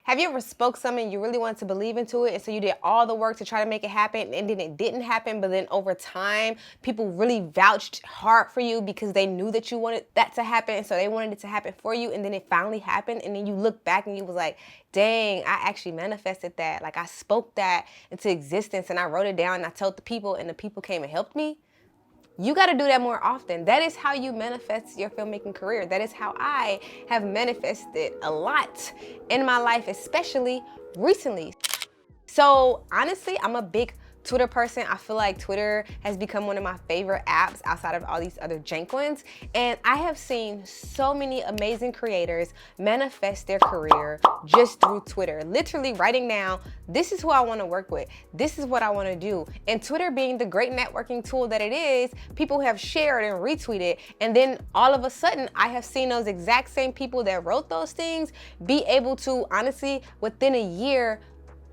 Have you ever spoke something you really wanted to believe into it, and so you did all the work to try to make it happen, and then it didn't happen, but then over time, people really vouched hard for you because they knew that you wanted that to happen, so they wanted it to happen for you, and then it finally happened, and then you look back and you was like, dang, I actually manifested that. Like, I spoke that into existence, and I wrote it down, and I told the people, and the people came and helped me. You got to do that more often. That is how you manifest your filmmaking career. That is how I have manifested a lot in my life, especially recently. So honestly, I'm a big Twitter person. I feel like Twitter has become one of my favorite apps outside of all these other jank ones. And I have seen so many amazing creators manifest their career just through Twitter. Literally writing down, this is who I want to work with. This is what I want to do. And Twitter being the great networking tool that it is, people have shared and retweeted. And then all of a sudden, I have seen those exact same people that wrote those things be able to, honestly, within a year,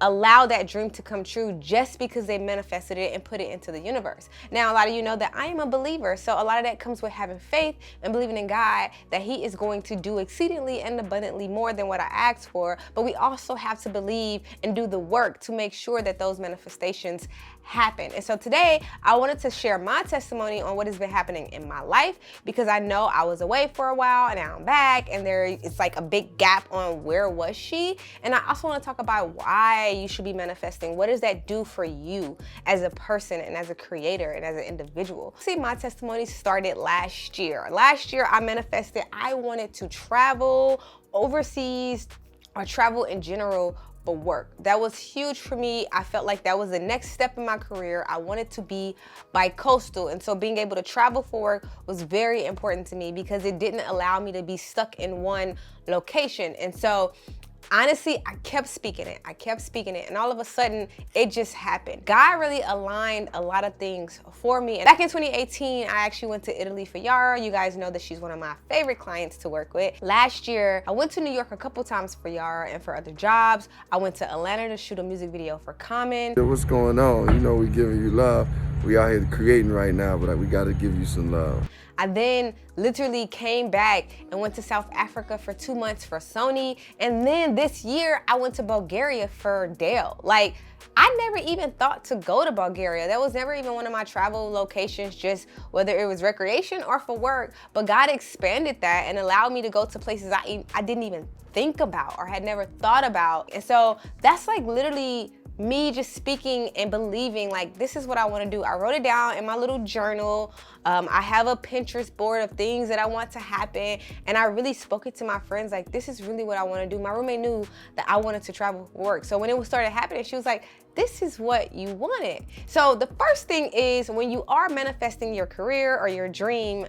allow that dream to come true just because they manifested it and put it into the universe. Now, a lot of you know that I am a believer, so a lot of that comes with having faith and believing in God that He is going to do exceedingly and abundantly more than what I asked for, but we also have to believe and do the work to make sure that those manifestations happen. And so today, I wanted to share my testimony on what has been happening in my life, because I know I was away for a while and now I'm back, and it's like a big gap on where was she. And I also want to talk about why you should be manifesting. What does that do for you as a person and as a creator and as an individual? See, my testimony started last year. Last year, I manifested I wanted to travel overseas or travel in general for work. That was huge for me. I felt like that was the next step in my career. I wanted to be bi-coastal, and so being able to travel for work was very important to me because it didn't allow me to be stuck in one location. And so honestly, I kept speaking it. And all of a sudden, it just happened. God really aligned a lot of things for me. And back in 2018, I actually went to Italy for Yara. You guys know that she's one of my favorite clients to work with. Last year, I went to New York a couple times for Yara and for other jobs. I went to Atlanta to shoot a music video for Common. What's going on? You know, we giving you love. We out here creating right now, but we got to give you some love. I then literally came back and went to South Africa for 2 months for Sony. And then this year, I went to Bulgaria for Dale. Like, I never even thought to go to Bulgaria. That was never even one of my travel locations, just whether it was recreation or for work. But God expanded that and allowed me to go to places I didn't even think about or had never thought about. And so that's like literally me just speaking and believing like this is what I want to do. I wrote it down in my little journal. I have a Pinterest board of things that I want to happen, and I really spoke it to my friends like this is really what I want to do. My roommate knew that I wanted to travel for work, so when it started happening, she was like, this is what you wanted. So the first thing is, when you are manifesting your career or your dream,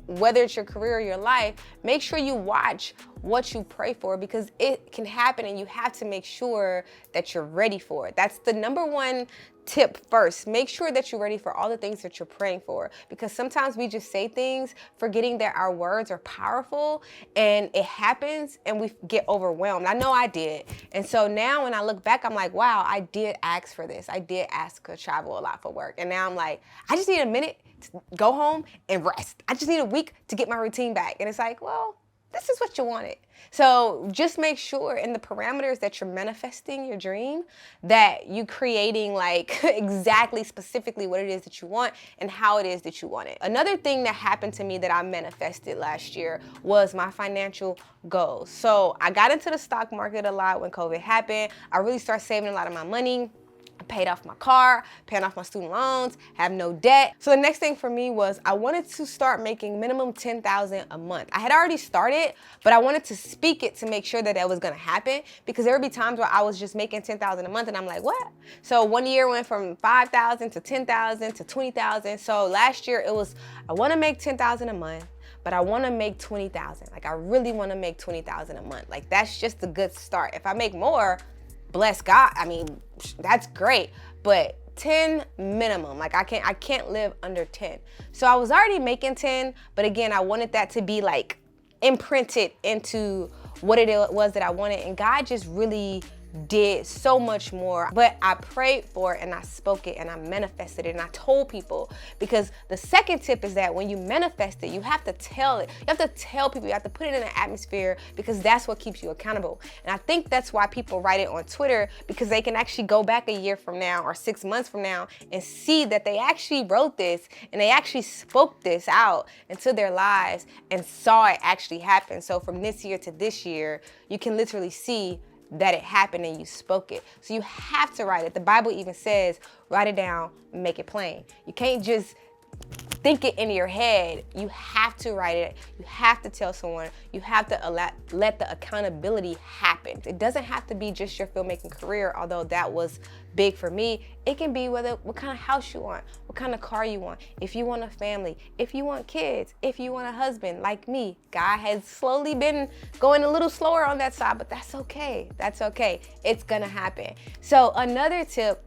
whether it's your career or your life, make sure you watch what you pray for, because it can happen and you have to make sure that you're ready for it. That's the number one tip first. Make sure that you're ready for all the things that you're praying for, because sometimes we just say things forgetting that our words are powerful, and it happens and we get overwhelmed. I know I did. And so now when I look back, I'm like, wow, I did ask for this. I did ask to travel a lot for work. And now I'm like, I just need a minute to go home and rest. I just need a week to get my routine back. And it's like, well, this is what you wanted. So just make sure in the parameters that you're manifesting your dream, that you creating like exactly specifically what it is that you want and how it is that you want it. Another thing that happened to me that I manifested last year was my financial goals. So I got into the stock market a lot when COVID happened. I really started saving a lot of my money. I paid off my car, paying off my student loans, have no debt. So the next thing for me was I wanted to start making minimum $10,000 a month. I had already started, but I wanted to speak it to make sure that that was gonna happen, because there would be times where I was just making $10,000 a month and I'm like, what? So one year went from $5,000 to $10,000 to $20,000. So last year it was, I wanna make $10,000 a month, but I wanna make $20,000. Like I really wanna make $20,000 a month. Like that's just a good start. If I make more, bless God, I mean, that's great, but 10 minimum. Like I can't live under 10. So I was already making 10, but again, I wanted that to be like imprinted into what it was that I wanted. And God just really did so much more. But I prayed for it and I spoke it and I manifested it and I told people, because the second tip is that when you manifest it, you have to tell it. You have to tell people, you have to put it in an atmosphere, because that's what keeps you accountable. And I think that's why people write it on Twitter, because they can actually go back a year from now or 6 months from now and see that they actually wrote this and they actually spoke this out into their lives and saw it actually happen. So from this year to this year, you can literally see that it happened and you spoke it. So you have to write it. The Bible even says, write it down, make it plain. You can't just think it in your head. You have to write it. You have to tell someone. You have to let the accountability happen. It doesn't have to be just your filmmaking career, although that was big for me. It can be what kind of house you want, what kind of car you want, if you want a family, if you want kids, if you want a husband like me. God has slowly been going a little slower on that side, but that's okay. That's okay. It's gonna happen. So another tip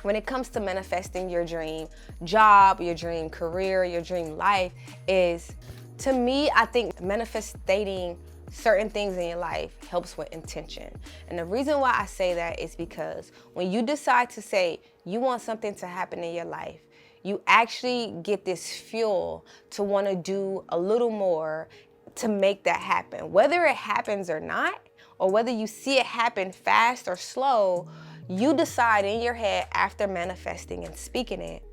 when it comes to manifesting your dream job, your dream career, your dream life is, to me, I think manifesting certain things in your life helps with intention. And the reason why I say that is because when you decide to say you want something to happen in your life, you actually get this fuel to want to do a little more to make that happen. Whether it happens or not, or whether you see it happen fast or slow, you decide in your head after manifesting and speaking it,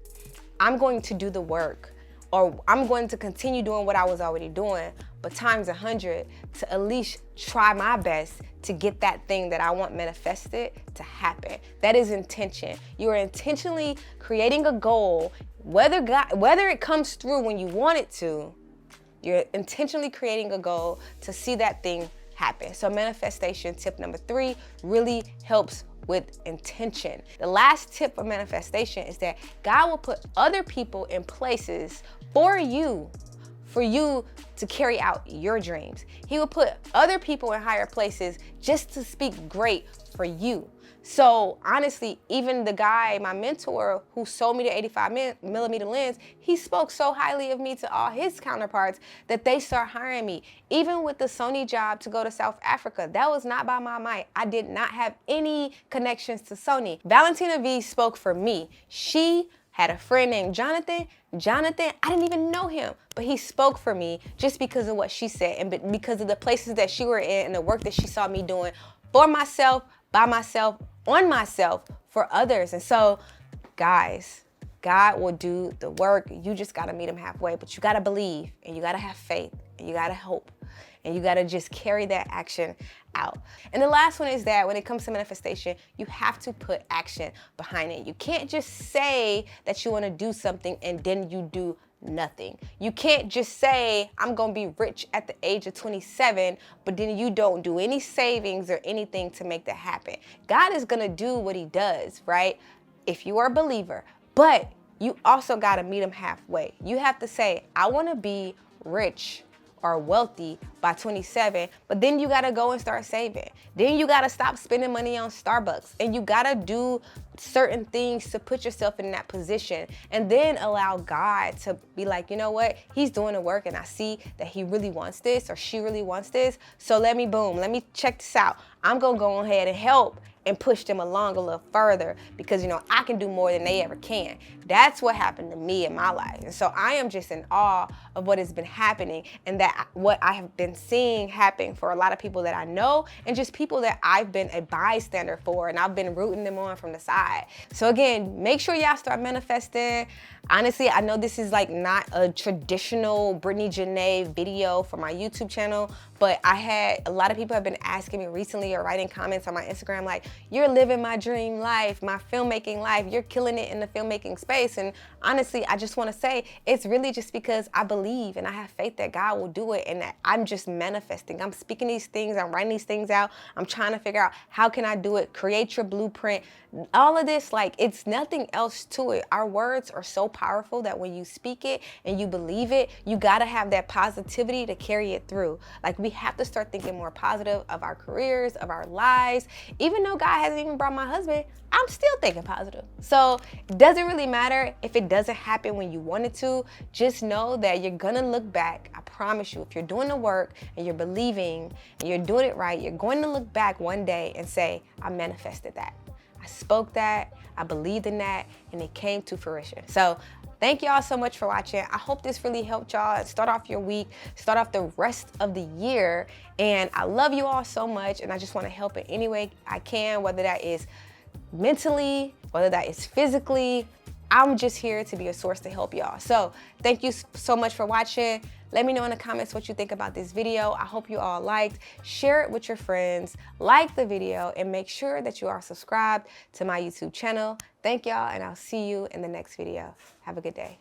I'm going to do the work, or I'm going to continue doing what I was already doing, but times 100 to at least try my best to get that thing that I want manifested to happen. That is intention. You are intentionally creating a goal, whether it comes through when you want it to, you're intentionally creating a goal to see that thing happen. So manifestation tip number 3 really helps with intention. The last tip for manifestation is that God will put other people in places for you to carry out your dreams. He will put other people in higher places just to speak great for you. So honestly, even the guy, my mentor, who sold me the 85mm lens, he spoke so highly of me to all his counterparts that they start hiring me. Even with the Sony job to go to South Africa, that was not by my might. I did not have any connections to Sony. Valentina V spoke for me. She had a friend named Jonathan, I didn't even know him, but he spoke for me just because of what she said and because of the places that she were in and the work that she saw me doing for myself, by myself, on myself, for others. And so, guys, God will do the work. You just gotta meet him halfway, but you gotta believe and you gotta have faith and you gotta hope and you gotta just carry that action out. And the last one is that when it comes to manifestation, you have to put action behind it. You can't just say that you wanna do something and then you do nothing. You can't just say, I'm gonna be rich at the age of 27, but then you don't do any savings or anything to make that happen. God is gonna do what he does, right? If you are a believer, but you also gotta meet him halfway. You have to say, I wanna be rich or wealthy by 27, but then you gotta go and start saving. Then you gotta stop spending money on Starbucks, and you gotta do certain things to put yourself in that position, and then allow God to be like, you know what, he's doing the work and I see that he really wants this or she really wants this, so let me check this out. I'm gonna go ahead and help and push them along a little further because, you know, I can do more than they ever can. That's what happened to me in my life. And so I am just in awe of what has been happening and that what I have been seeing happen for a lot of people that I know and just people that I've been a bystander for and I've been rooting them on from the side. So again, make sure y'all start manifesting. Honestly, I know this is like not a traditional Brittany Janae video for my YouTube channel, but I had a lot of people have been asking me recently or writing comments on my Instagram like, you're living my dream life, my filmmaking life, you're killing it in the filmmaking space. And honestly, I just want to say it's really just because I believe and I have faith that God will do it and that I'm just manifesting. I'm speaking these things, I'm writing these things out. I'm trying to figure out how can I do it, create your blueprint. All of this, like, it's nothing else to it. Our words are so powerful that when you speak it and you believe it, you got to have that positivity to carry it through. Like, we have to start thinking more positive of our careers, of our lives. Even though God God hasn't even brought my husband, I'm still thinking positive. So it doesn't really matter if it doesn't happen when you want it to. Just know that you're gonna look back. I promise you, if you're doing the work and you're believing and you're doing it right, you're going to look back one day and say, I manifested that. I spoke that, I believed in that, and it came to fruition. So thank y'all so much for watching. I hope this really helped y'all start off your week, start off the rest of the year. And I love you all so much, and I just want to help in any way I can, whether that is mentally, whether that is physically. I'm just here to be a source to help y'all. So thank you so much for watching. Let me know in the comments what you think about this video. I hope you all liked. Share it with your friends, like the video, and make sure that you are subscribed to my YouTube channel. Thank y'all, and I'll see you in the next video. Have a good day.